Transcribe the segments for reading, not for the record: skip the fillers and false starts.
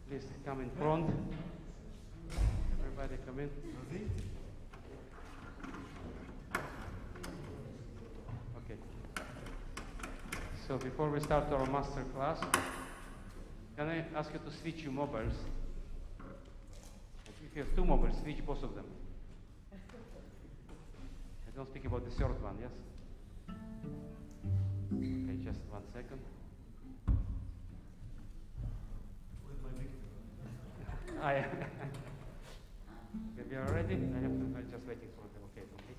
Please come in front. Everybody come in. Okay. So before we start our master class, can I ask you to switch your mobiles? If you have two mobiles, switch both of them. I don't speak about the third one, yes? Okay, just 1 second. Okay, we are ready? I'm just waiting for them. Okay, okay.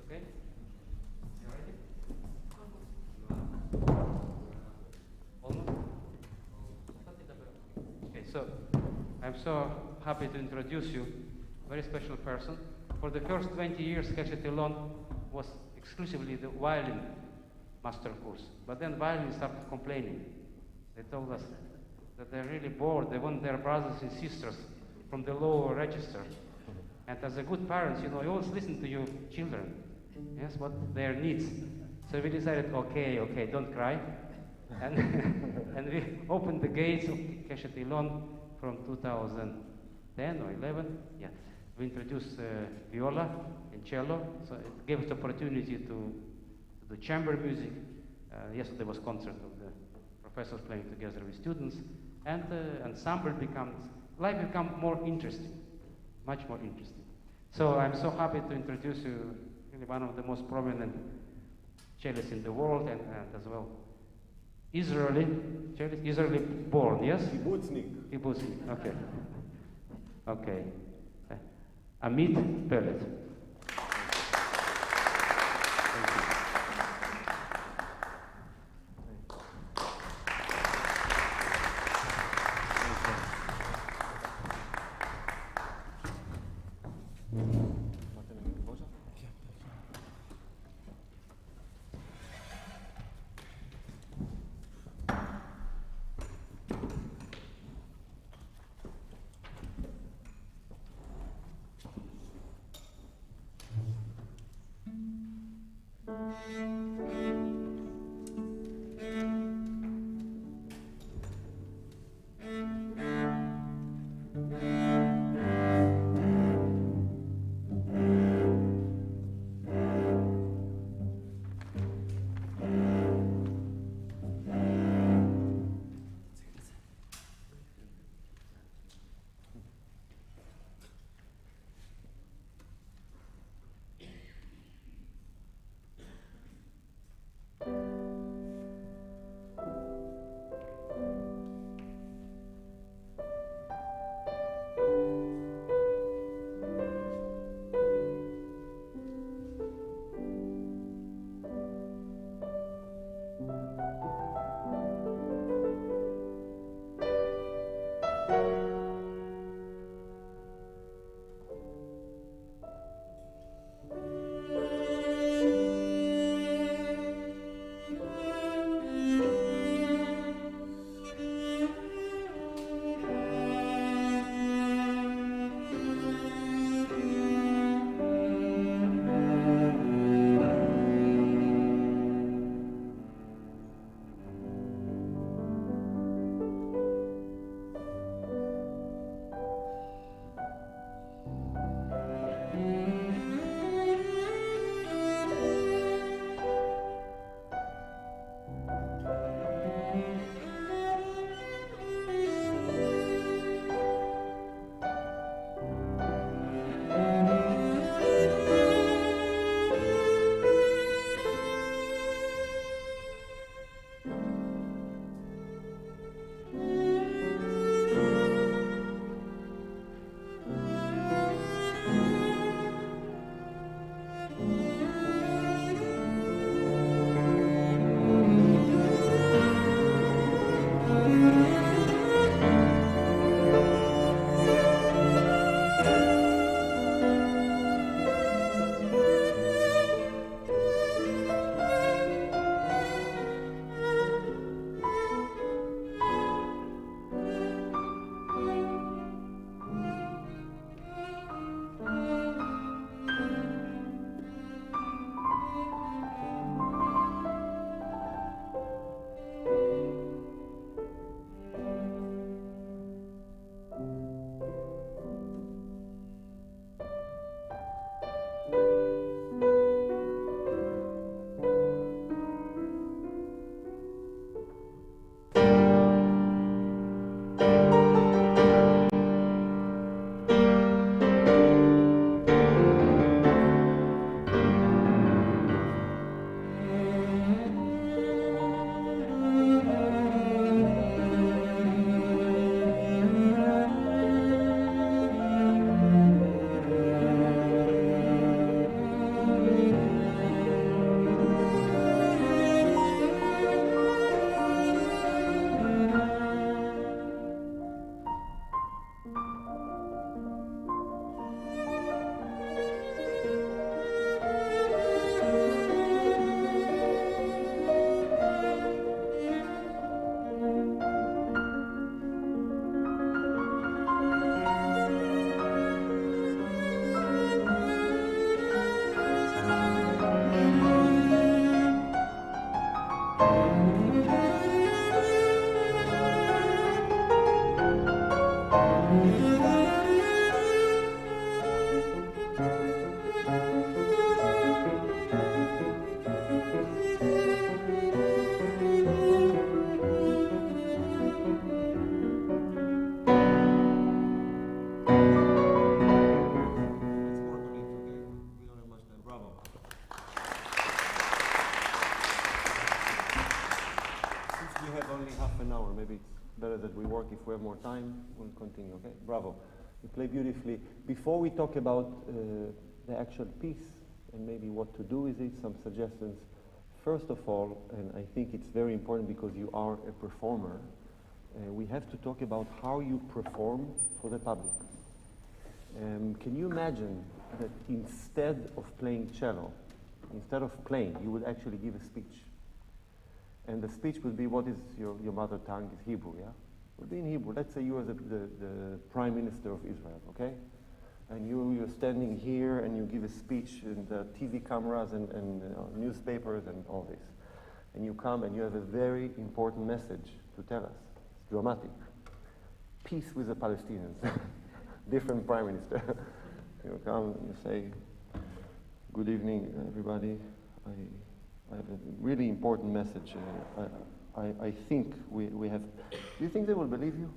Okay? You ready? Almost? Okay, so I'm so happy to introduce you, very special person. For the first 20 years, Keshet Eilon was exclusively the violin master course. But then violin started complaining. They told us that they're really bored. They want their brothers and sisters from the lower register. And as a good parents, you know, you always listen to your children. Yes, what their needs. So we decided, okay, don't cry. And, and we opened the gates of Keshet Eilon from 2010 or 11. Yeah. We introduced viola and cello. So it gave us the opportunity to do chamber music. Yesterday was concert of the professors playing together with students. And ensemble life becomes more interesting, much more interesting. So I'm so happy to introduce you, really one of the most prominent cellists in the world, and as well Israeli cellist, Israeli born, yes? Kibutznik, okay. Okay. Amit Peled. If we have more time, we'll continue, okay? Bravo. You play beautifully. Before we talk about the actual piece and maybe what to do with it, some suggestions. First of all, and I think it's very important because you are a performer, we have to talk about how you perform for the public. Can you imagine that instead of playing cello, instead of playing, you would actually give a speech? And the speech would be, what is your mother tongue? Is Hebrew, yeah? Would be in Hebrew. Let's say you are the Prime Minister of Israel, okay? And you're standing here and you give a speech in the TV cameras and newspapers and all this. And you come and you have a very important message to tell us. It's dramatic. Peace with the Palestinians. Different Prime Minister. You come and you say, good evening, everybody. I have a really important message. I think we have... Do you think they will believe you?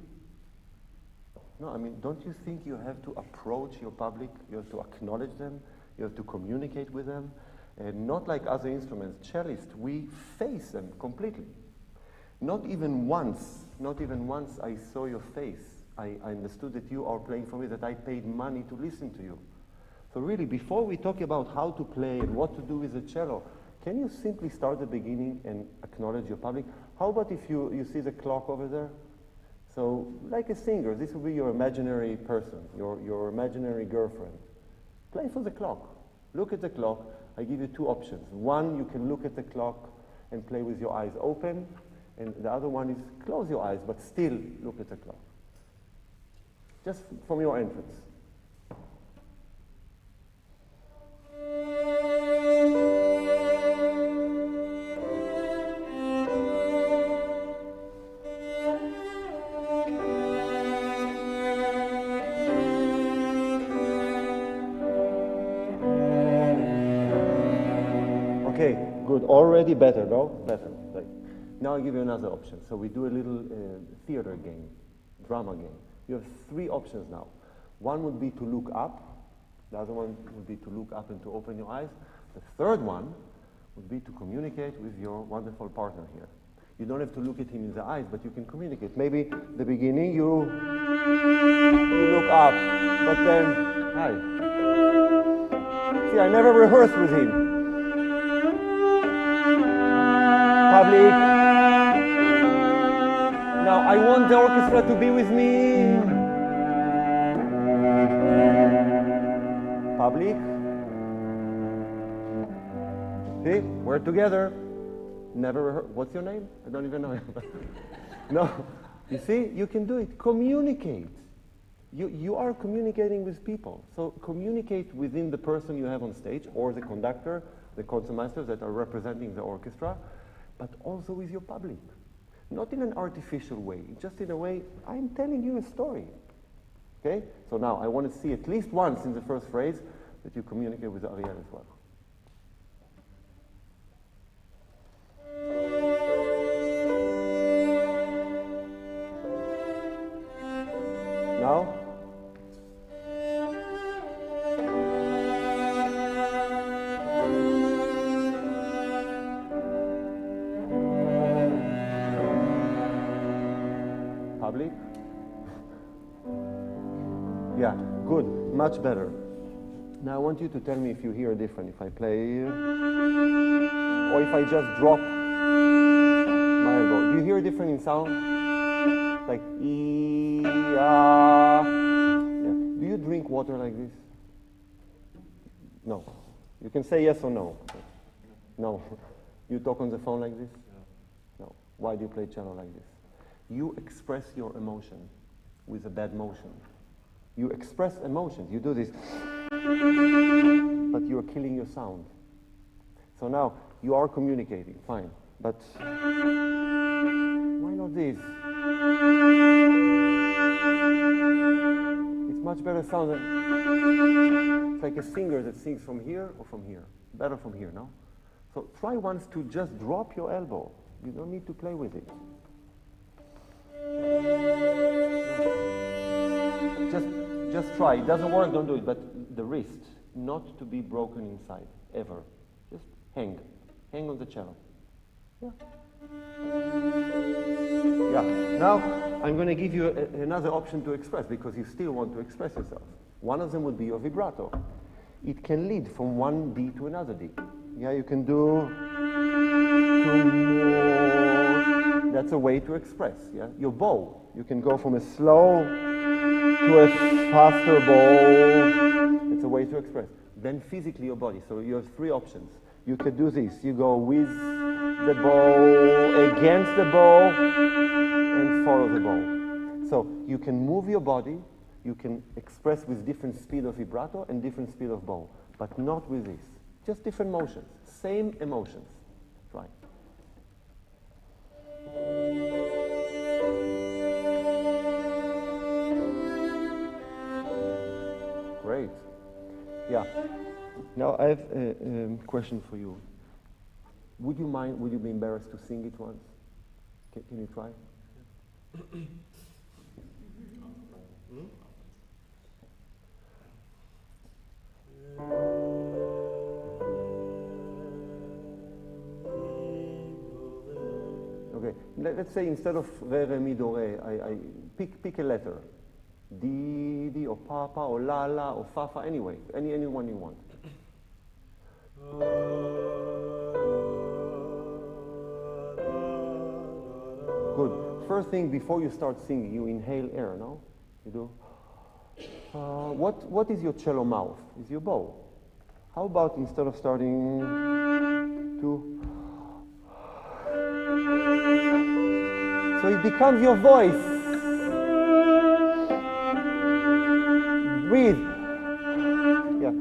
No, I mean, don't you think you have to approach your public? You have to acknowledge them. You have to communicate with them. And not like other instruments. Cellists, we face them completely. Not even once I saw your face. I understood that you are playing for me, that I paid money to listen to you. So really, before we talk about how to play and what to do with the cello, can you simply start at the beginning and acknowledge your public? How about if you see the clock over there? So, like a singer, this will be your imaginary person, your imaginary girlfriend. Play for the clock. Look at the clock. I give you two options. One, you can look at the clock and play with your eyes open, and the other one is close your eyes, but still look at the clock. Just from your entrance. Okay, good. Already better, no? Better. Right. Now I give you another option. So we do a little theater game, drama game. You have three options now. One would be to look up. The other one would be to look up and to open your eyes. The third one would be to communicate with your wonderful partner here. You don't have to look at him in the eyes, but you can communicate. Maybe at the beginning you look up, but then, hi. See, I never rehearsed with him. Public. Now, I want the orchestra to be with me. Public. See, we're together. Never rehearsed. What's your name? I don't even know. No, you see, you can do it. Communicate. You are communicating with people. So communicate within the person you have on stage, or the conductor, the concertmasters that are representing the orchestra, but also with your public. Not in an artificial way, just in a way, I'm telling you a story. Okay? So now, I want to see at least once in the first phrase that you communicate with Ariel as well. Now? Public? Yeah, good, much better. Now I want you to tell me if you hear different, if I play, or if I just drop my elbow. Do you hear different in sound? Like, yeah. Do you drink water like this? No. You can say yes or no. No. You talk on the phone like this? No. Why do you play cello like this? You express your emotion with a bad motion. You express emotions. You do this, but you're killing your sound. So now, you are communicating, fine. But why not this? much better sound. It's like a singer that sings from here or from here. Better from here, no? So try once to just drop your elbow. You don't need to play with it. Just try. It doesn't work, don't do it. But the wrist, not to be broken inside, ever. Just hang. Hang on the cello. Yeah. Yeah. Now, I'm going to give you another option to express, because you still want to express yourself. One of them would be your vibrato. It can lead from one D to another D. Yeah, you can do two more. That's a way to express. Yeah, your bow. You can go from a slow to a faster bow. It's a way to express. Then physically your body. So you have three options. You could do this. You go with the bow, against the bow, and follow the bow. So you can move your body. You can express with different speed of vibrato and different speed of bow, but not with this. Just different motions, same emotions. Try. Great. Yeah. Now I have a question for you. Would you mind, would you be embarrassed to sing it once? Can you try? Okay, let's say instead of re, re, mi, do, re, I pick a letter. D, D, or papa, or la, la, or fa, fa, anyway, any one you want. Good. First thing, before you start singing, you inhale air, no? You do? What is your cello mouth? Is your bow. How about instead of starting to... So it becomes your voice. Breathe. Yeah,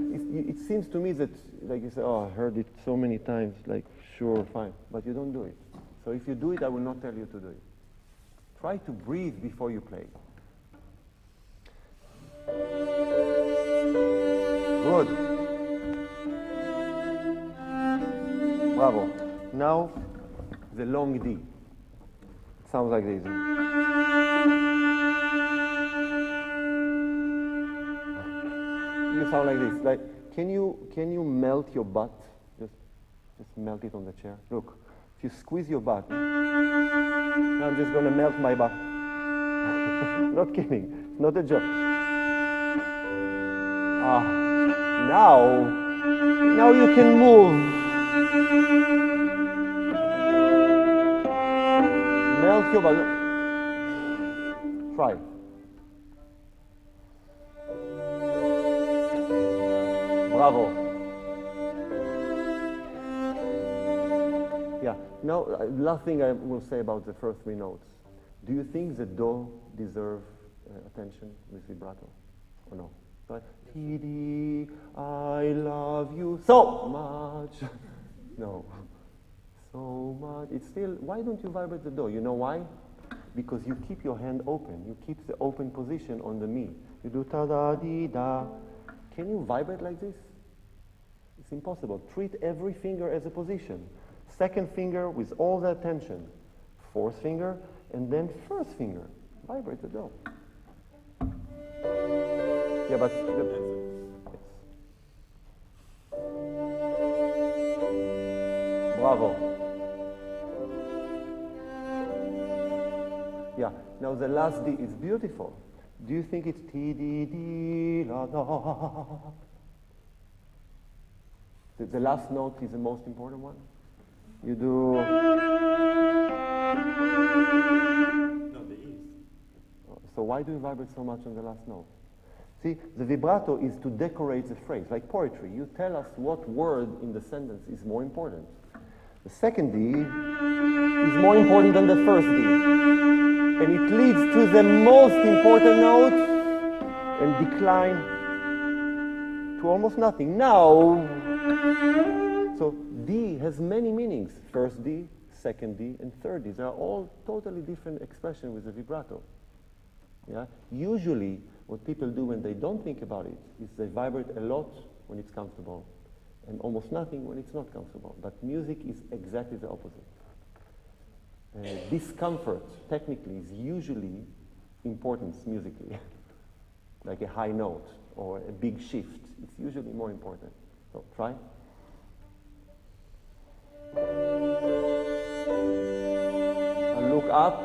it seems to me that, like you say, oh, I heard it so many times, like, sure, fine, but you don't do it. So if you do it, I will not tell you to do it. Try to breathe before you play. Good. Bravo. Now, the long D. It sounds like this. You sound like this. Like, can you melt your butt? Just melt it on the chair. Look, if you squeeze your butt, now I'm just going to melt my butt. Not kidding. It's not a joke. Now you can move. Melt your butt. Try. Bravo. Yeah. Now, last thing I will say about the first three notes. Do you think the do deserve attention with vibrato, or no? Right? T-D, I love you so much. No. So much. It's still, why don't you vibrate the do? You know why? Because you keep your hand open. You keep the open position on the mi. You do ta-da-dee-da. Can you vibrate like this? It's impossible. Treat every finger as a position. Second finger with all the attention. Fourth finger, and then first finger. Vibrate the do. Yeah, but... Bravo. Yeah, now the last D is beautiful. Do you think it's T, D, D, la, da? The last note is the most important one? You do... No, the E's. So why do you vibrate so much on the last note? See, the vibrato is to decorate the phrase, like poetry. You tell us what word in the sentence is more important. The second D is more important than the first D. And it leads to the most important note and decline to almost nothing. Now, so D has many meanings. First D, second D, and third D. They are all totally different expressions with the vibrato. Yeah? Usually, what people do when they don't think about it is they vibrate a lot when it's comfortable and almost nothing when it's not comfortable. But music is exactly the opposite. Discomfort, technically, is usually importance musically, like a high note or a big shift. It's usually more important. So try. And look up.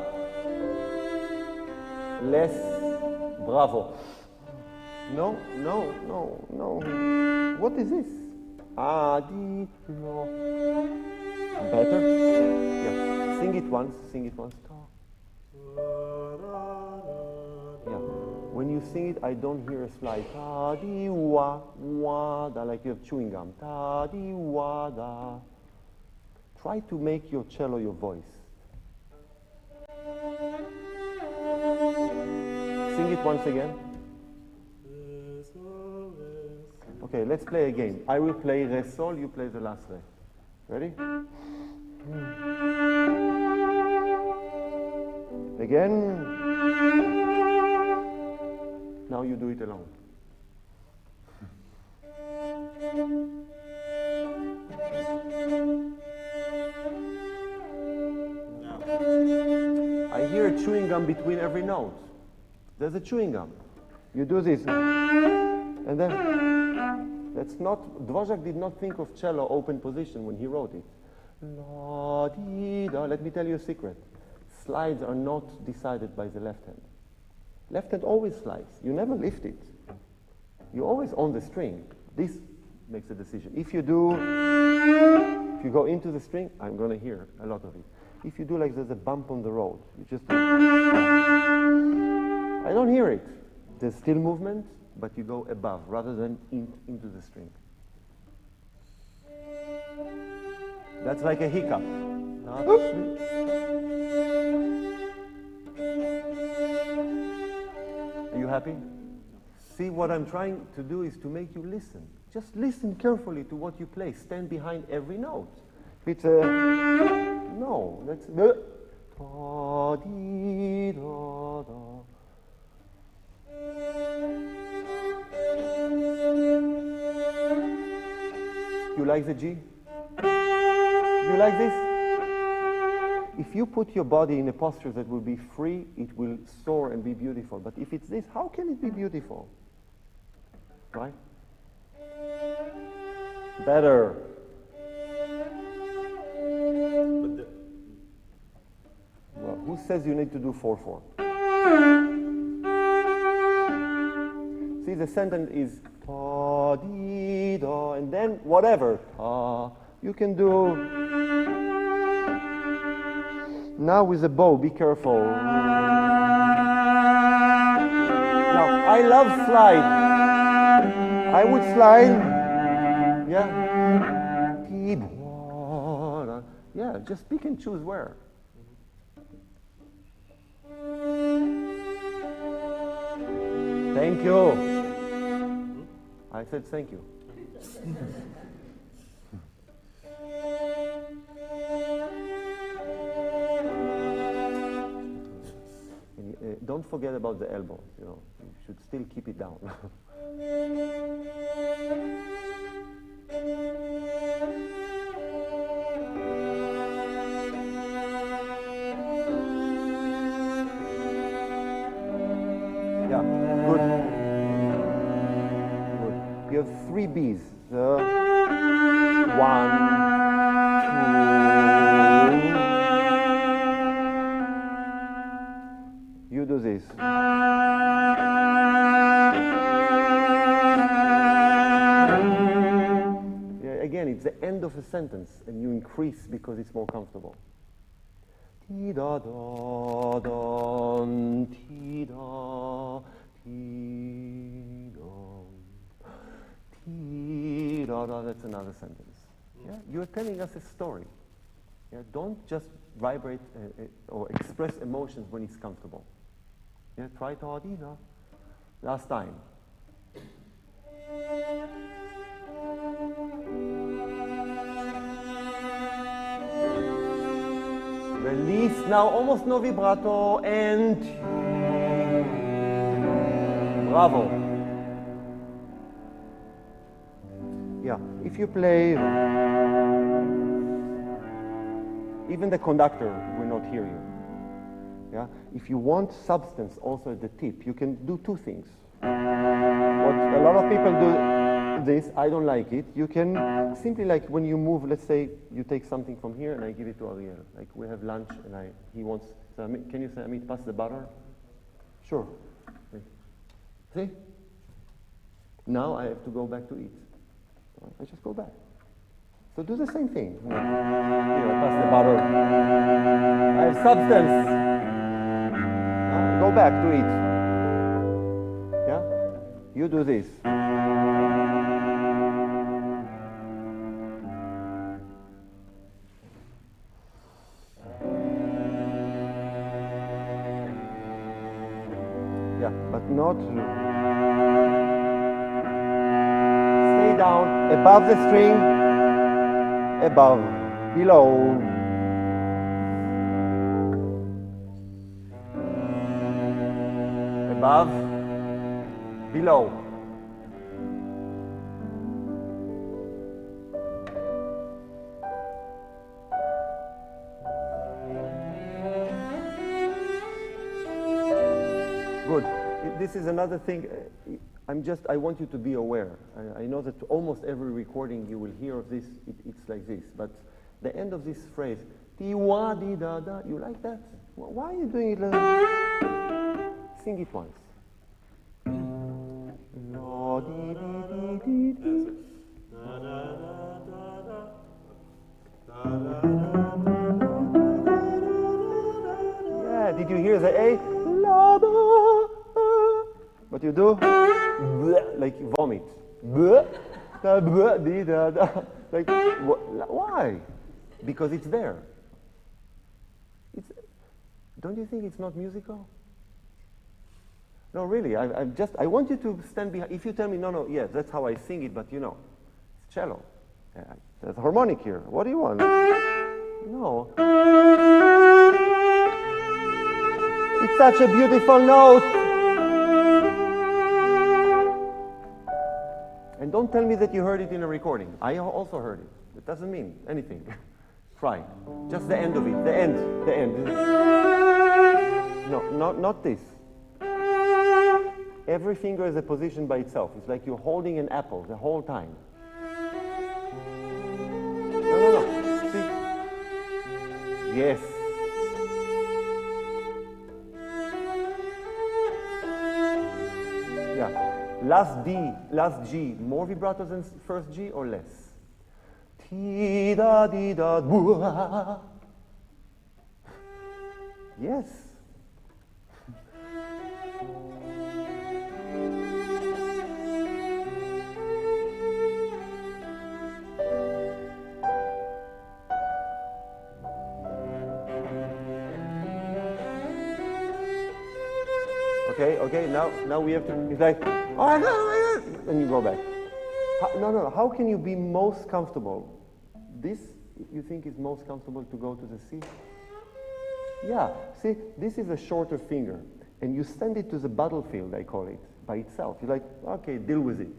Less. Bravo. No, no, no, no. What is this? Adi, lo. Better? Yeah. Sing it once, sing it once. Yeah. When you sing it, I don't hear a slide. Ta di wa wa da, like you have chewing gum. Ta di wa da. Try to make your cello your voice. Sing it once again. Okay, let's play a game. I will play Re Sol, you play the last Re. Ready? Again. Now you do it alone. I hear a chewing gum between every note. There's a chewing gum. You do this. And then, that's not, Dvorak did not think of cello open position when he wrote it. La, di, da. Let me tell you a secret. Slides are not decided by the left hand. Left hand always slides. You never lift it. You always on the string. This makes a decision. If you go into the string, I'm going to hear a lot of it. If you do like there's a bump on the road, you just I don't hear it. There's still movement, but you go above rather than into the string. That's like a hiccup. Are you happy? See, what I'm trying to do is to make you listen. Just listen carefully to what you play. Stand behind every note. If it's a no, that's da di da da. You like the G? You like this? If you put your body in a posture that will be free, it will soar and be beautiful. But if it's this, how can it be beautiful? Right? Better. Well, who says you need to do 4/4? See, the sentence is ta di da, and then whatever. You can do. Now with the bow, be careful. Now, I love slide. I would slide. Yeah. Yeah, just pick and choose where. Thank you. I said thank you. Don't forget about the elbows, you know. You should still keep it down. Yeah, good. Good. You have 3 B's. 1, 2. You do this. Yeah, again, it's the end of a sentence, and you increase because it's more comfortable. Ti da da don, ti da, ti don, ti da da. That's another sentence. Yeah, you're telling us a story. Yeah, don't just vibrate or express emotions when it's comfortable. Yeah, try ta di da. Last time. Release now, almost no vibrato, and Bravo. Yeah, if you play, even the conductor will not hear you. Yeah, if you want substance also at the tip, you can do two things. What a lot of people do this, I don't like it. You can simply, like when you move, let's say you take something from here and I give it to Ariel. Like we have lunch and he wants, so Amit, can you say, Amit, pass the butter? Sure. See? Now I have to go back to eat. I just go back. So do the same thing. Here, pass the butter. I have substance. Go back to eat. Yeah? You do this. Yeah, but not. Stay down, above the string, above, below. Above, below. Good. This is another thing. I want you to be aware. I know that almost every recording you will hear of this, it's like this. But the end of this phrase, ti-wa, di-da-da, you like that? Why are you doing it like that? Sing it once. Yeah, did you hear the A? What you do? Like vomit. Like, why? Because it's there. Don't you think it's not musical? No, really, I want you to stand behind. If you tell me, no, yes, that's how I sing it, but you know, it's cello. There's a harmonic here. What do you want? No. It's such a beautiful note. And don't tell me that you heard it in a recording. I also heard it. It doesn't mean anything. Try. Just the end of it. The end. No, not this. Every finger is a position by itself. It's like you're holding an apple the whole time. No. See? Yes. Yeah. Last D, last G, more vibrato than first G or less? Ti da di da bua. Yes. Okay, now we have to, it's like, and you go back. No, how can you be most comfortable? This, you think is most comfortable to go to the C? Yeah, see, this is a shorter finger, and you send it to the battlefield, I call it, by itself. You're like, okay, deal with it,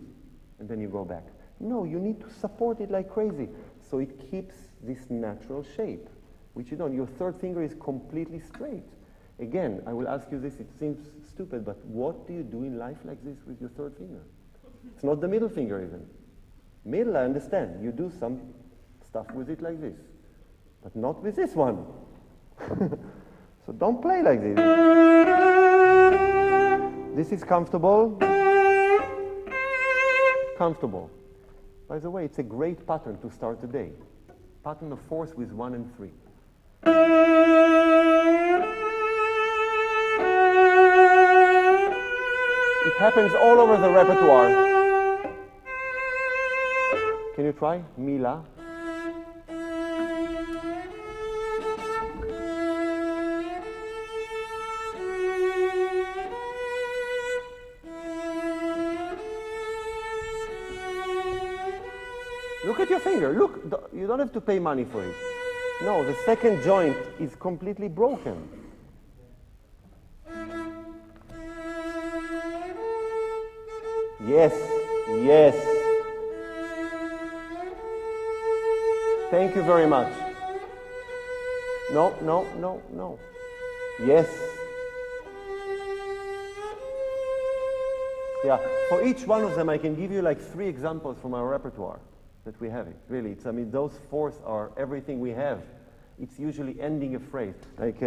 and then you go back. No, you need to support it like crazy, so it keeps this natural shape, which you don't. Your third finger is completely straight. Again, I will ask you this, it seems stupid, but what do you do in life like this with your third finger? It's not the middle finger even. Middle, I understand. You do some stuff with it like this, but not with this one. So don't play like this. This is comfortable. Comfortable. By the way, it's a great pattern to start the day. Pattern of fourth with 1 and 3. It happens all over the repertoire. Can you try? Mila. Look at your finger. Look, you don't have to pay money for it. No, the second joint is completely broken. Yes, yes. Thank you very much. No, no, no, no. Yes. Yeah, for each one of them I can give you like 3 examples from our repertoire that we have it. Really, I mean, those 4s are everything we have. It's usually ending a phrase, like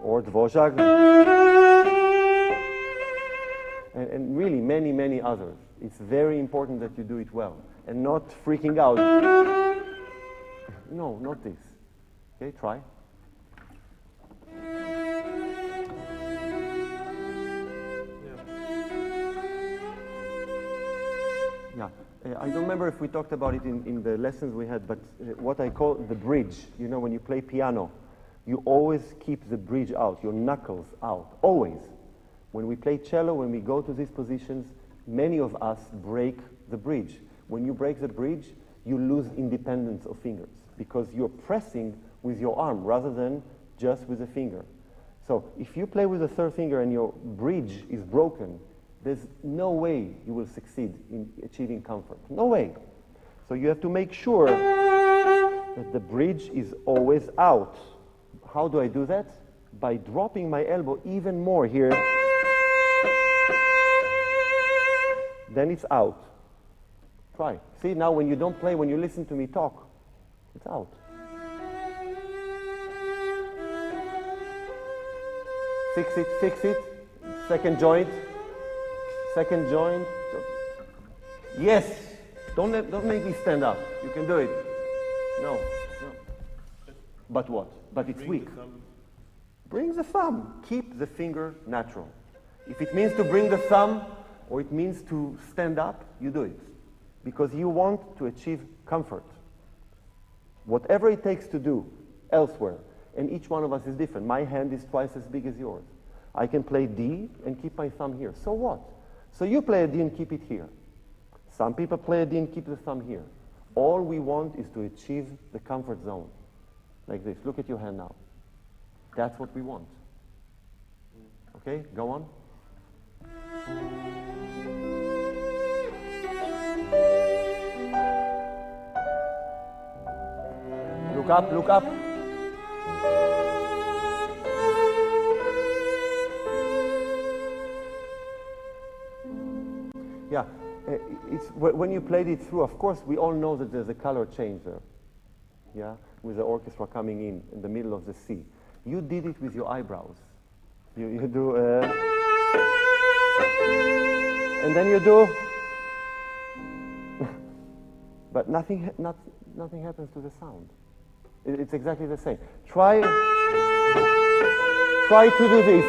or Dvorak, and really many, many others. It's very important that you do it well and not freaking out. No, not this. Okay, try. Yeah, I don't remember if we talked about it in the lessons we had, but what I call the bridge, you know, when you play piano, you always keep the bridge out, your knuckles out, always. When we play cello, when we go to these positions, many of us break the bridge. When you break the bridge, you lose independence of fingers because you're pressing with your arm rather than just with a finger. So if you play with the 3rd finger and your bridge is broken, there's no way you will succeed in achieving comfort. No way. So you have to make sure that the bridge is always out. How do I do that? By dropping my elbow even more here. Then it's out. Try. See, now when you don't play, when you listen to me talk, it's out. Fix it, fix it. Second joint. Second joint. Yes. Don't make me stand up. You can do it. No. No. But what? But it's weak. Bring the thumb. Keep the finger natural. If it means to bring the thumb or it means to stand up, you do it. Because you want to achieve comfort. Whatever it takes to do elsewhere. And each one of us is different. My hand is twice as big as yours. I can play D and keep my thumb here. So what? So you play a D and keep it here. Some people play a D and keep the thumb here. All we want is to achieve the comfort zone. Like this. Look at your hand now. That's what we want. Okay, go on. Look up, look up. Yeah, it's when you played it through, of course, we all know that there's a color change there. Yeah, with the orchestra coming in the middle of the C. You did it with your eyebrows. You do, and then you do, but nothing happens to the sound. It's exactly the same. Try to do this,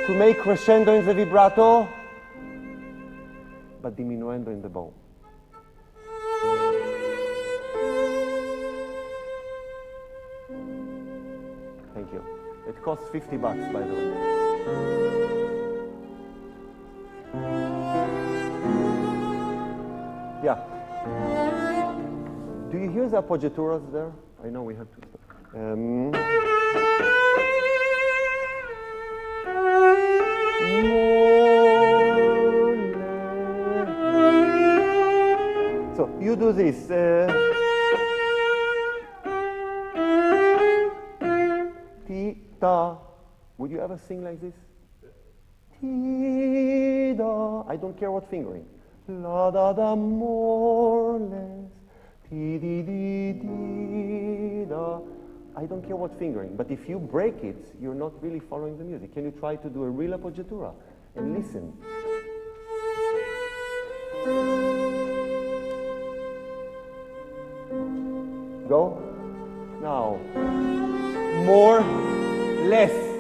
to make crescendo in the vibrato, but diminuendo in the bow. Thank you. It costs $50, by the way. Yeah. Do you hear the appoggiaturas there? I know we have to. So you do this. Ti, da. Would you ever sing like this? Ti, da. I don't care what fingering. La, da, da, more, less. Ti, di, di, di, da. I don't care what fingering. But if you break it, you're not really following the music. Can you try to do a real appoggiatura and listen? Go. Now. More, less.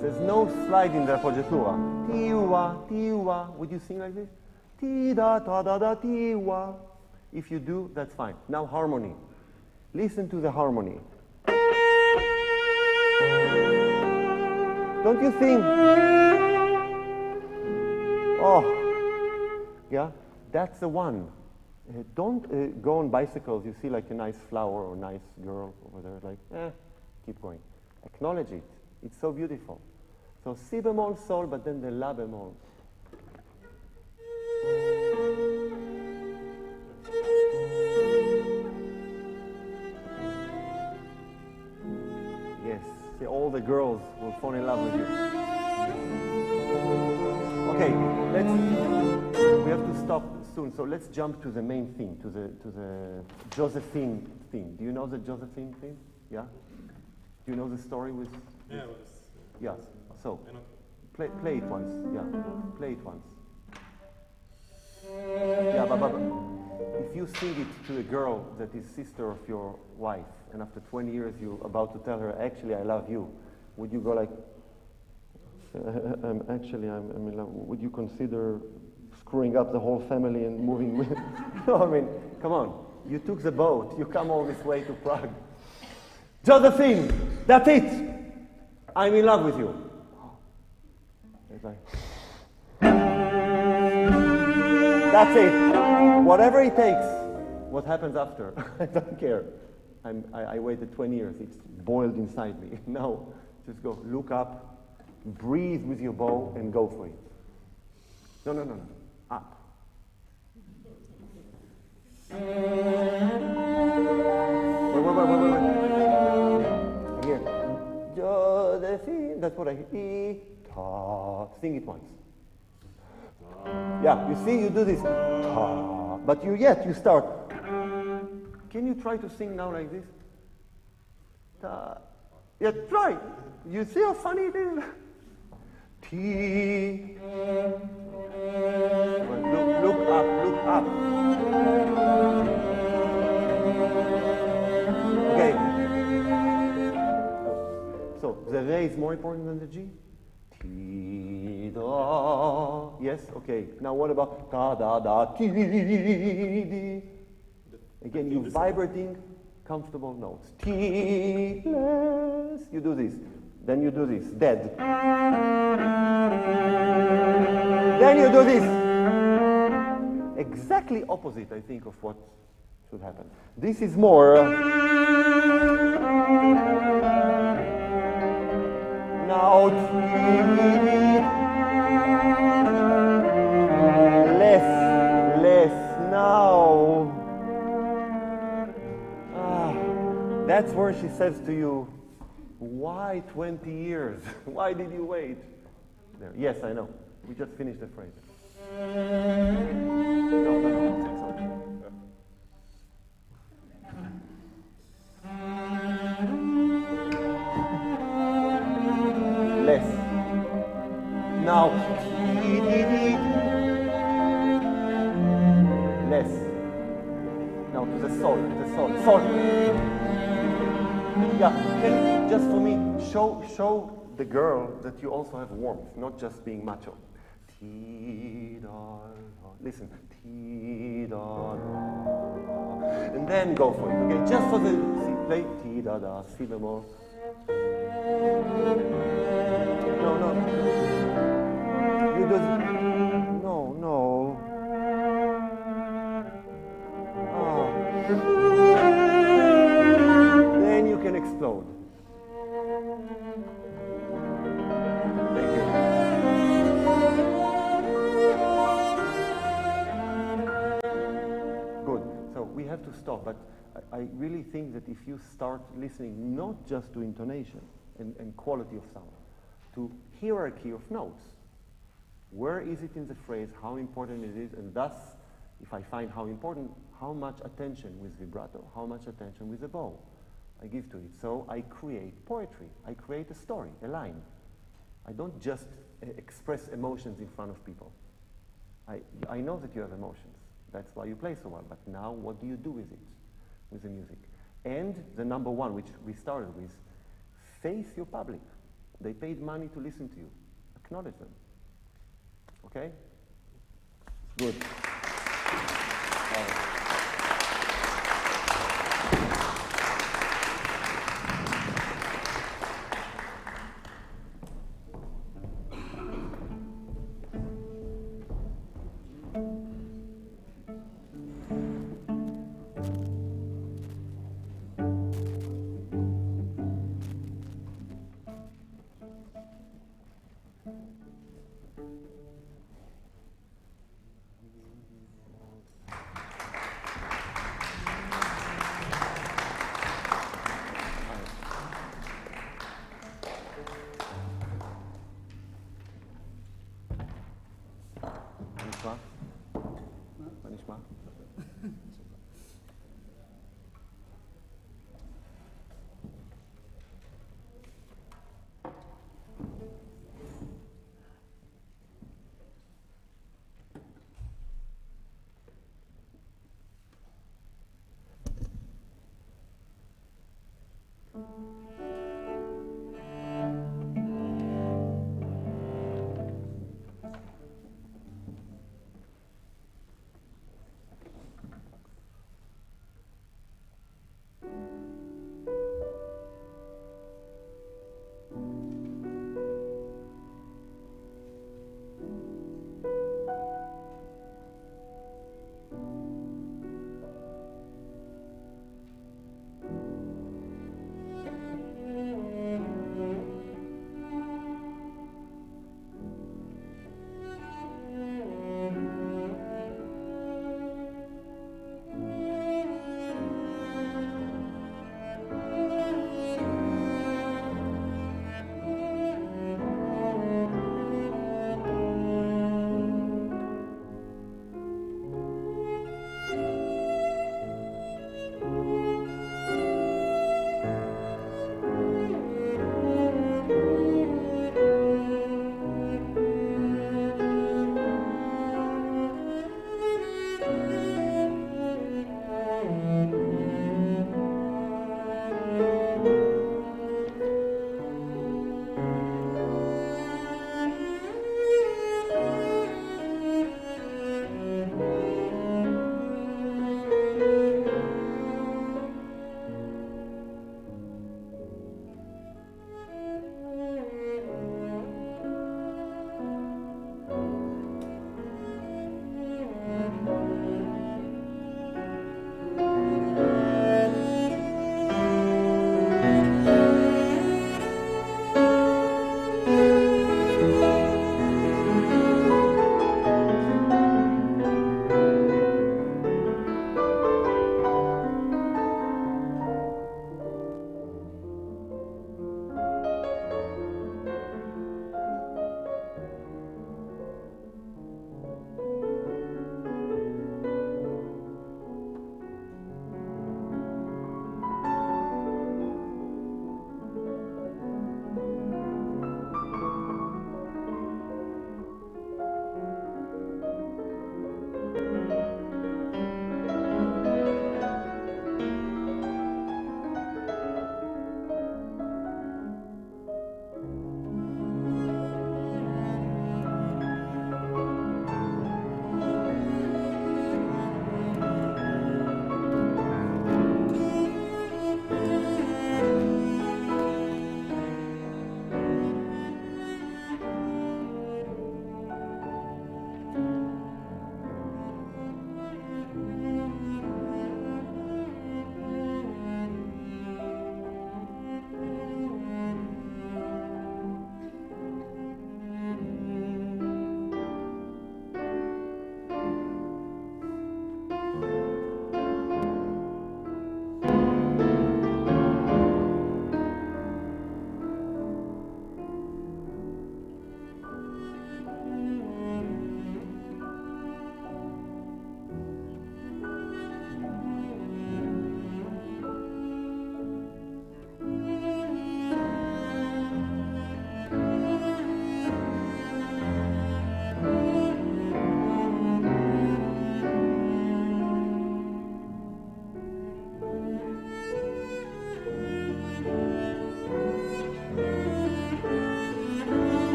There's no slide in the appoggiatura. Ti-wa, ti-wa. Would you sing like this? Ti-da-da-da-da, ti-wa. If you do, that's fine. Now harmony. Listen to the harmony. Don't you think? Oh, yeah, that's the one. Don't go on bicycles. You see like a nice flower or nice girl over there. Like, keep going. Acknowledge it. It's so beautiful. So si bemol, sol, but then the la bemol. Yes, see, all the girls will fall in love with you. Okay, we have to stop soon, so let's jump to the main theme, to the Josephine theme. Do you know the Josephine theme? Yeah? Do you know the story with? Yeah, Yes. So, I know. play it once. Yeah, play it once. Yeah, but if you sing it to a girl that is sister of your wife, and after 20 years you're about to tell her, actually, I love you, would you go like, I'm in love. Would you consider screwing up the whole family and moving with? No, I mean, come on. You took the boat. You come all this way to Prague. Josephine, that's it. I'm in love with you. It's like, that's it. Whatever it takes. What happens after? I don't care. I waited 20 years. It's boiled inside me. Now, just go. Look up. Breathe with your bow and go for it. No. Up. Wait. Here. Josephine. That's what I hear. Sing it once. Yeah, you see, you do this. But you start. Can you try to sing now like this? Yeah, try. You see how funny it is? T. Look up. Okay. So the re is more important than the G? T, da. Yes, okay. Now what about ta, da, da, ti, di? Again, you're vibrating comfortable notes. T, less. You do this. Then you do this. Dead. Then you do this. Exactly opposite, I think, of what should happen. This is more. Now, less. Now. That's where she says to you, why 20 years? Why did you wait? There. Yes, I know. We just finished the phrase. No. Less. Now. Less. Now to the sol. Sol. Yeah, just for me, show the girl that you also have warmth, not just being macho. Listen. And then go for it, okay? Just for the, play T, da, da, si bemol. No. You do this. No. Then you can explode. Thank you. Good. So we have to stop, but I really think that if you start listening not just to intonation and quality of sound, to hierarchy of notes, where is it in the phrase, how important it is, and thus, if I find how important, how much attention with vibrato, how much attention with the bow I give to it. So I create poetry. I create a story, a line. I don't just express emotions in front of people. I know that you have emotions. That's why you play so well. But now what do you do with it, with the music? And the number one, which we started with, face your public. They paid money to listen to you. Acknowledge them. Okay? Good.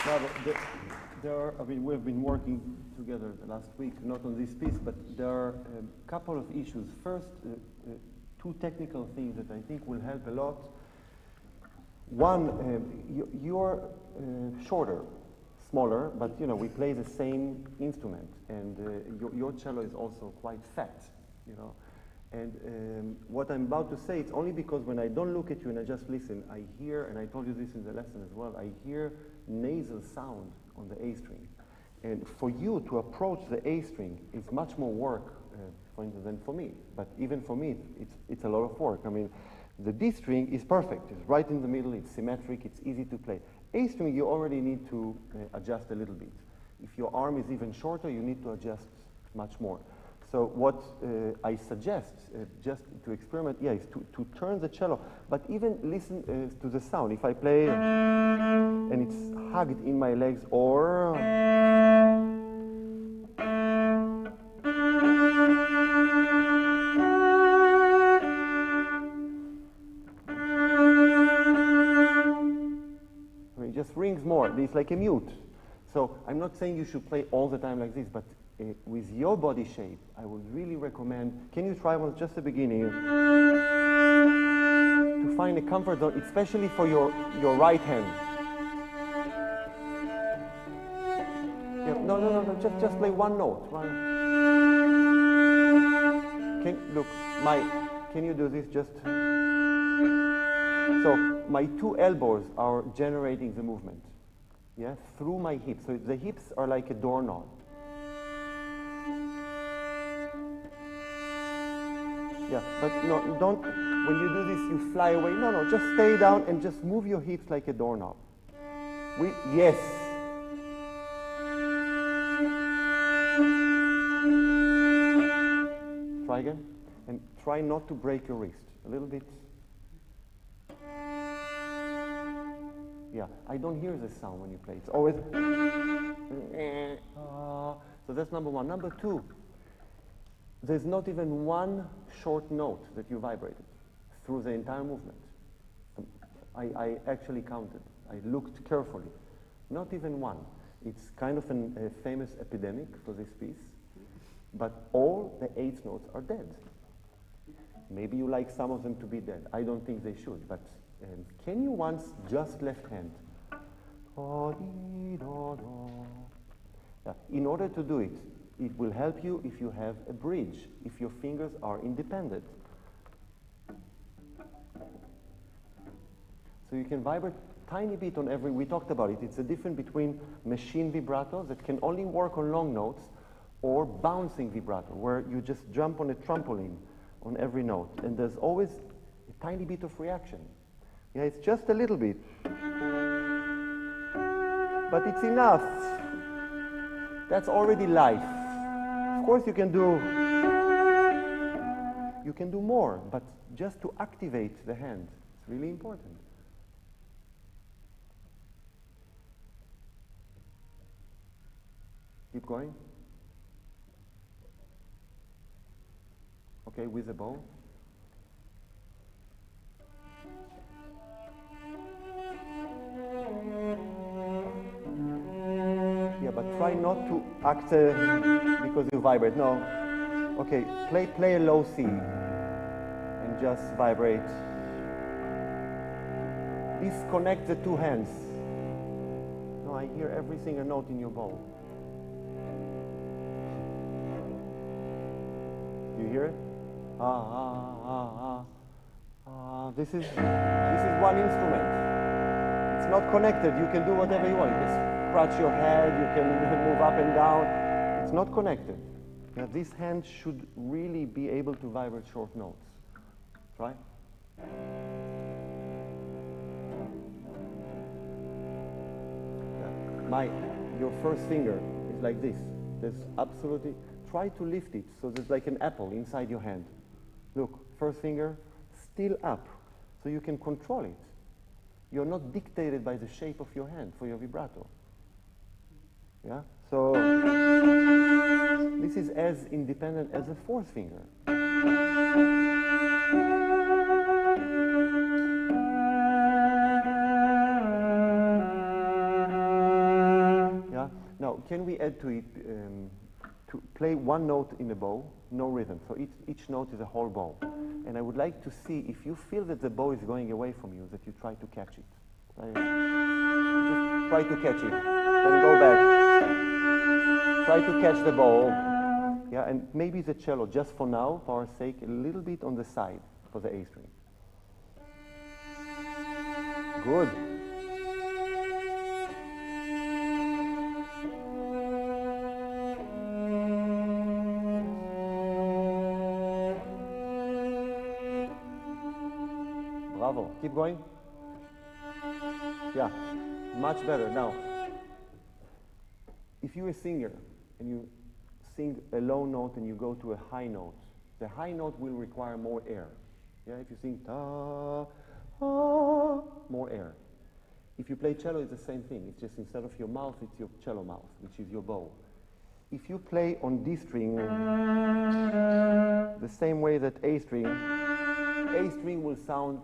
Bravo. There are, I mean, we've been working together the last week, not on this piece, but there are a couple of issues. First, two technical things that I think will help a lot. One, you're shorter, smaller, but you know, we play the same instrument, and your cello is also quite fat, you know. And what I'm about to say, it's only because when I don't look at you and I just listen, I hear, and I told you this in the lesson as well, I hear nasal sound on the A string. And for you to approach the A string is much more work, for instance, than for me. But even for me, it's a lot of work. I mean, the D string is perfect. It's right in the middle. It's symmetric. It's easy to play. A string, you already need to adjust a little bit. If your arm is even shorter, you need to adjust much more. So what I suggest, just to experiment, yeah, is to turn the cello, but even listen to the sound. If I play and it's hugged in my legs, or it just rings more. It's like a mute. So I'm not saying you should play all the time like this, but with your body shape, I would really recommend, can you try once, just the beginning, to find a comfort zone, especially for your right hand. Yeah, no, just play one note. Look, can you do this just? So my two elbows are generating the movement, yeah, through my hips. So the hips are like a doorknob. Yeah, but no, don't, when you do this, you fly away. No, just stay down and just move your hips like a doorknob. Yes. Try again. And try not to break your wrist. A little bit. Yeah, I don't hear this sound when you play. It's always... So that's number one. Number two. There's not even one short note that you vibrated through the entire movement. I actually counted. I looked carefully. Not even one. It's kind of a famous epidemic for this piece. But all the eighth notes are dead. Maybe you like some of them to be dead. I don't think they should. But can you once just left hand? Yeah. In order to do it, it will help you if you have a bridge, if your fingers are independent. So you can vibrate tiny bit on every, we talked about it, it's the difference between machine vibrato that can only work on long notes or bouncing vibrato, where you just jump on a trampoline on every note, and there's always a tiny bit of reaction. Yeah, it's just a little bit. But it's enough. That's already life. Of course you can do more, but just to activate the hand, it's really important. Keep going. Okay, with the bow. Yeah, but try not to act because you vibrate. No. Okay, play a low C and just vibrate. Disconnect the two hands. No, I hear every single note in your bow. Do you hear it? This is one instrument. It's not connected. You can do whatever you want. You can scratch your head. You can move up and down. It's not connected. Now, this hand should really be able to vibrate short notes. Try. Your first finger is like this. There's absolutely. Try to lift it so there's like an apple inside your hand. Look, first finger still up, so you can control it. You're not dictated by the shape of your hand for your vibrato. Yeah? So this is as independent as a fourth finger. can we add to it to play one note in a bow, no rhythm. So each note is a whole bow. And I would like to see if you feel that the bow is going away from you, that you try to catch it. Right? Just try to catch it, then go back. Try to catch the bow. Yeah, and maybe the cello, just for now, for our sake, a little bit on the side for the A string. Good. Bravo. Keep going. Yeah, much better. Now, if you're a singer and you sing a low note and you go to a high note, the high note will require more air. Yeah, if you sing ta, ah, more air. If you play cello, it's the same thing. It's just instead of your mouth, it's your cello mouth, which is your bow. If you play on D string, the same way that A string will sound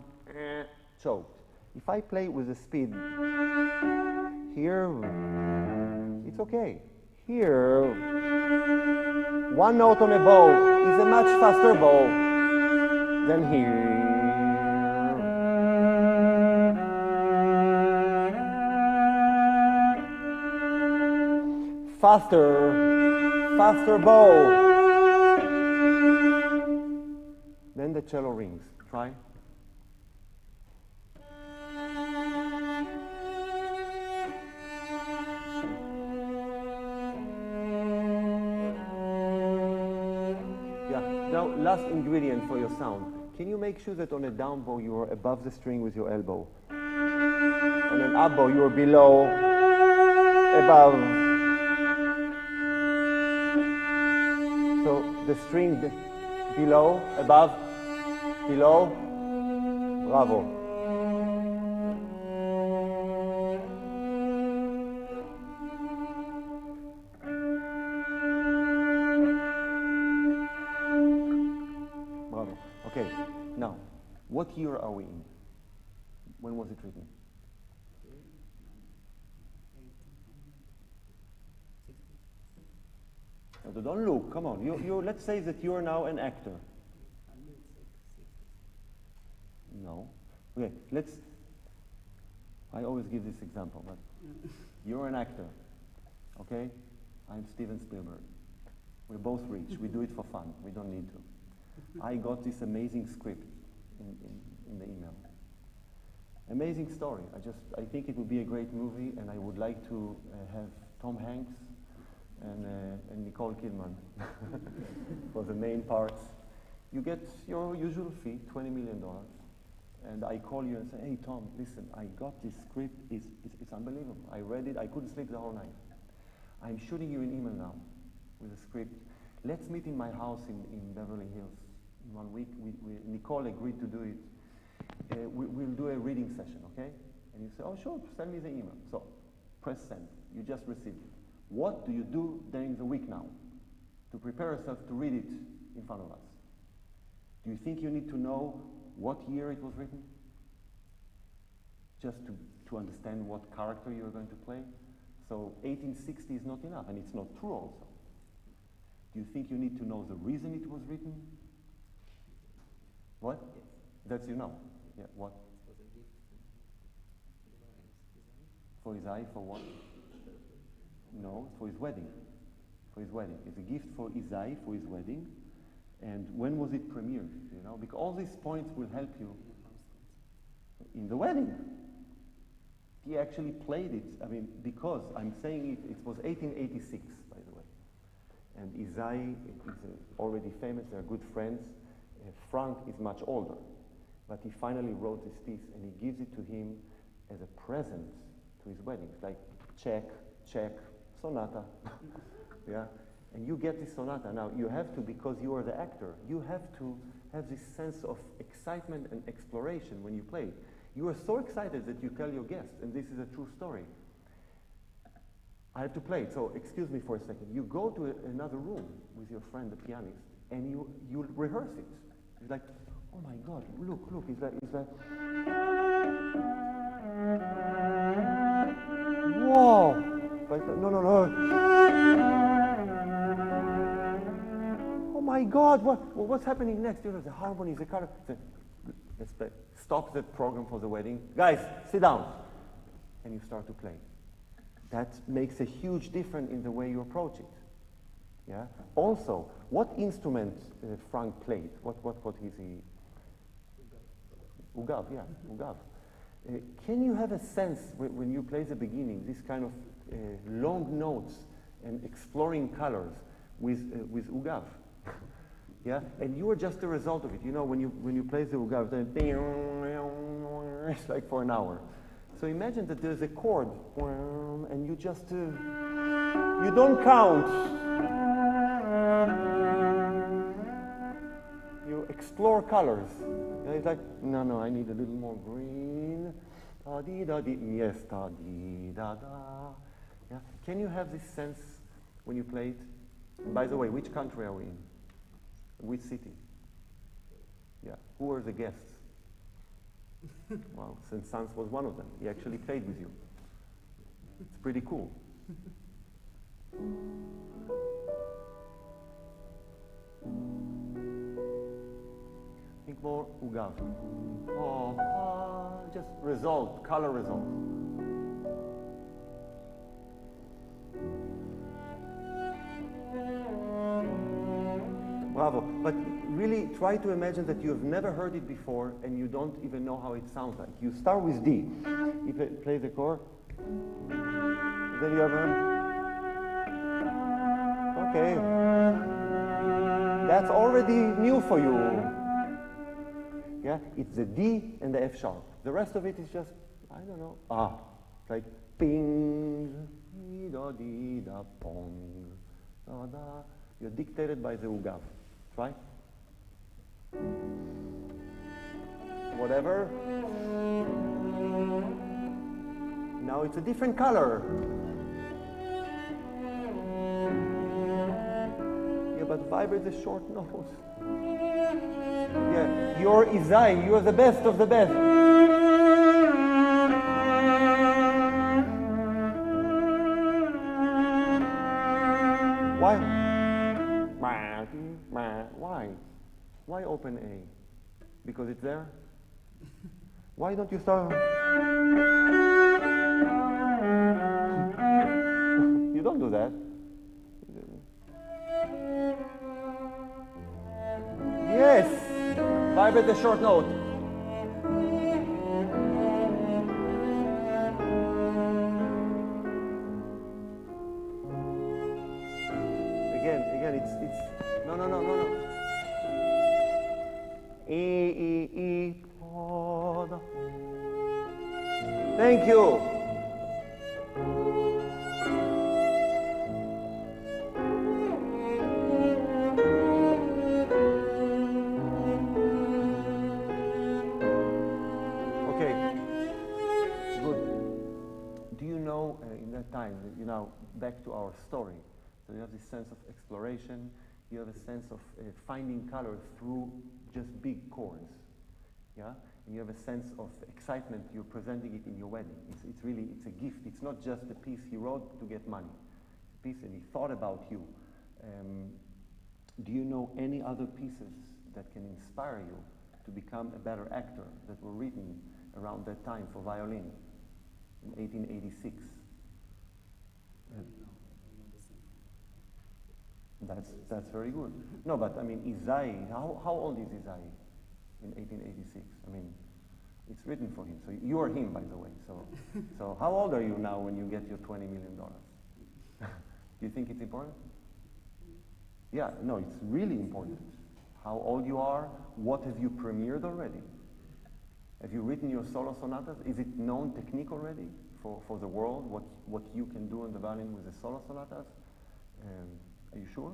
choked. If I play with the speed, here, it's okay. Here, one note on a bow is a much faster bow than here. Faster bow. Then the cello rings. Try. Now, last ingredient for your sound. Can you make sure that on a down bow you are above the string with your elbow? On an up bow you are below, above. So the string below, above, below. Bravo. Okay, now, what year are we in? When was it written? No, don't look, come on. Let's say that you're now an actor. No. Okay, I always give this example, but you're an actor, okay? I'm Steven Spielberg. We're both rich. We do it for fun. We don't need to. I got this amazing script in the email. Amazing story. I think it would be a great movie, and I would like to have Tom Hanks and Nicole Kidman for the main parts. You get your usual fee, $20 million, and I call you and say, hey Tom, listen, I got this script. It's unbelievable. I read it. I couldn't sleep the whole night. I'm shooting you an email now with a script. Let's meet in my house in Beverly Hills. In 1 week, Nicole agreed to do it. We'll do a reading session, okay? And you say, oh, sure, send me the email. So, press send. You just received it. What do you do during the week now to prepare yourself to read it in front of us? Do you think you need to know what year it was written? Just to understand what character you're going to play? So, 1860 is not enough, and it's not true also. Do you think you need to know the reason it was written? What? Yes. That's you know. Yeah, what? It was a gift For Ilay, for what? No, for his wedding. For his wedding. It's a gift for Ilay, for his wedding. And when was it premiered? You know, because all these points will help you in the wedding. He actually played it. I mean, because I'm saying it was 1886, by the way. And Ilay is already famous. They're good friends. Franck is much older, but he finally wrote this piece and he gives it to him as a present to his wedding. It's like check, sonata, yeah? And you get this sonata. Now you have to, because you are the actor, you have to have this sense of excitement and exploration when you play. You are so excited that you tell your guests, and this is a true story. I have to play it, so excuse me for a second. You go to another room with your friend, the pianist, and you rehearse it. It's like, oh my God, look, it's like, whoa! But no. my God, what's happening next? You know, the harmonies, the color. Let's play. Stop the program for the wedding. Guys, sit down. And you start to play. That makes a huge difference in the way you approach it. Yeah. Also, what instrument Franck played? What is he? Ugav, yeah, Ugav. Can you have a sense when you play the beginning, this kind of long notes and exploring colors with Ugav? Yeah, and you are just the result of it. You know, when you play the Ugav, then it's like for an hour. So imagine that there's a chord, and you just you don't count. You explore colors. It's like, no, I need a little more green. Da dee da dee. Yes, da dee da da. Yeah. Can you have this sense when you play it? And by the way, which country are we in? Which city? Yeah. Who are the guests? Well, Saint-Saëns was one of them. He actually played with you. It's pretty cool. Think more Ugav. Just result, color result. Bravo. But really try to imagine that you have never heard it before and you don't even know how it sounds like. You start with D. You play the chord. Then you have okay. That's already new for you. Yeah, it's the D and the F sharp. The rest of it is just, I don't know. It's like ping, dee da dee da pong, da da. You're dictated by the Ugav. Try. Whatever. Now it's a different color. Yeah, but vibrate the short notes. Yeah, you're Ilay, you're the best of the best. Why? Why? Why open A? Because it's there? Why don't you start? You don't do that. Yes! Vibrate the short note. Again, it's no. E, pod. Thank you. Time, you know, back to our story. So you have this sense of exploration, you have a sense of finding color through just big chords, yeah? And you have a sense of excitement, you're presenting it in your wedding. It's really, it's a gift. It's not just a piece he wrote to get money. It's a piece that he thought about you. Do you know any other pieces that can inspire you to become a better actor that were written around that time for violin in 1886? That's very good. No, but I mean, Ilay, how old is Ilay in 1886? I mean, it's written for him. So you are him, by the way. So how old are you now when you get your $20 million? Do you think it's important? Yeah, no, it's really important. How old you are, what have you premiered already? Have you written your solo sonatas? Is it known technique already for the world, what you can do on the violin with the solo sonatas? Are you sure?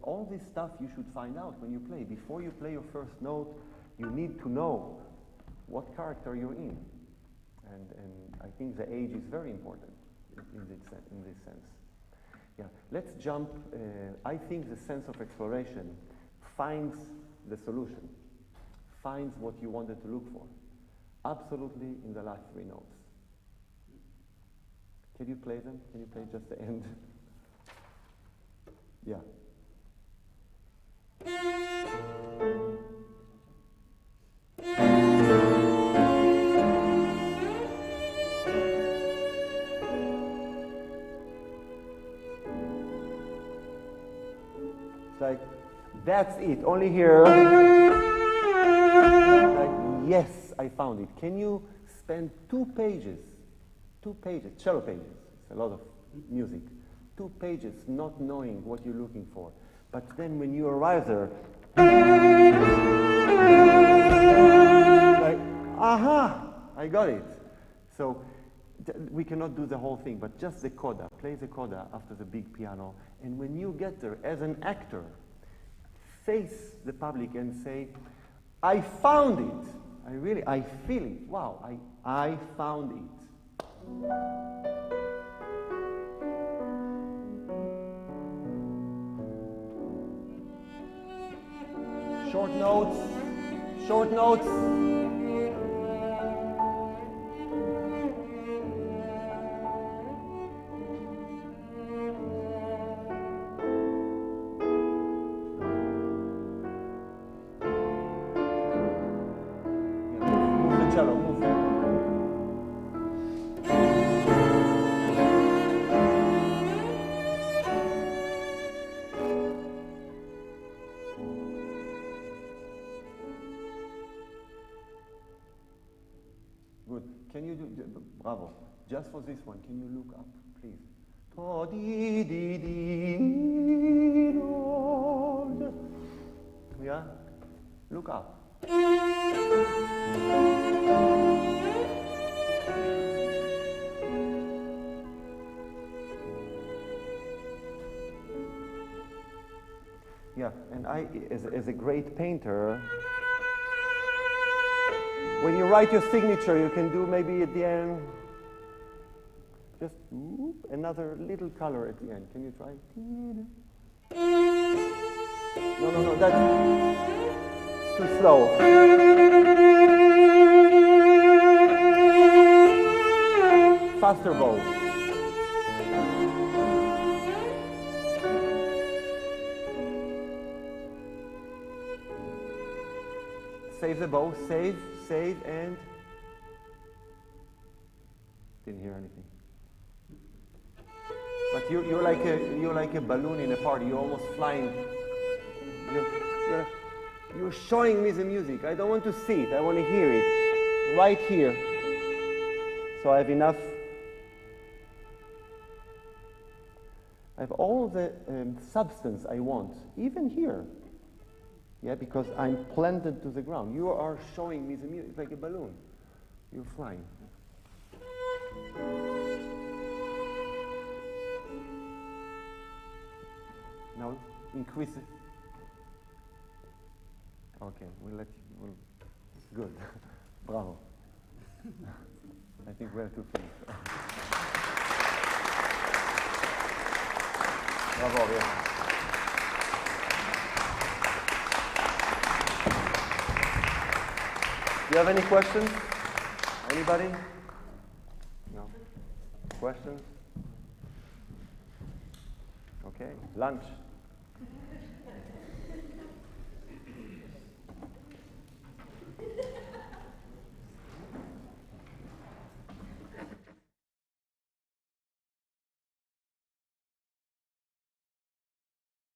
All this stuff you should find out when you play. Before you play your first note, you need to know what character you're in. And I think the age is very important in this sense. Yeah, let's jump. I think the sense of exploration finds the solution, finds what you wanted to look for. Absolutely in the last three notes. Can you play them? Can you play just the end? Yeah, It's like, that's it, only here. Like, yes, I found it. Can you spend 2 pages, cello pages, it's a lot of music, 2 pages not knowing what you're looking for. But then when you arrive there, like, aha, I got it. So we cannot do the whole thing, but just the coda, play the coda after the big piano. And when you get there, as an actor, face the public and say, I found it. I feel it. Wow, I found it. Short notes, short notes. Move the cello, move. Good. Can you do, bravo. Just for this one, can you look up, please? Do, di, di, di, do. Yeah? Look up. Yeah, and I, as a great painter, when you write your signature, you can do maybe at the end, just whoop, another little color at the end. Can you try? No, that's too slow. Faster bow. Save the bow, save, and didn't hear anything. But you're like a balloon in a party. You're almost flying. You're showing me the music. I don't want to see it. I want to hear it right here. So I have enough. I have all the substance I want, even here. Yeah, because I'm planted to the ground. You are showing me the music. It's like a balloon. You're flying. Now increase it. Okay, we'll let you. Good. Bravo. I think we have to finish. Bravo, yeah. Do you have any questions? Anybody? No? Questions? Okay, lunch.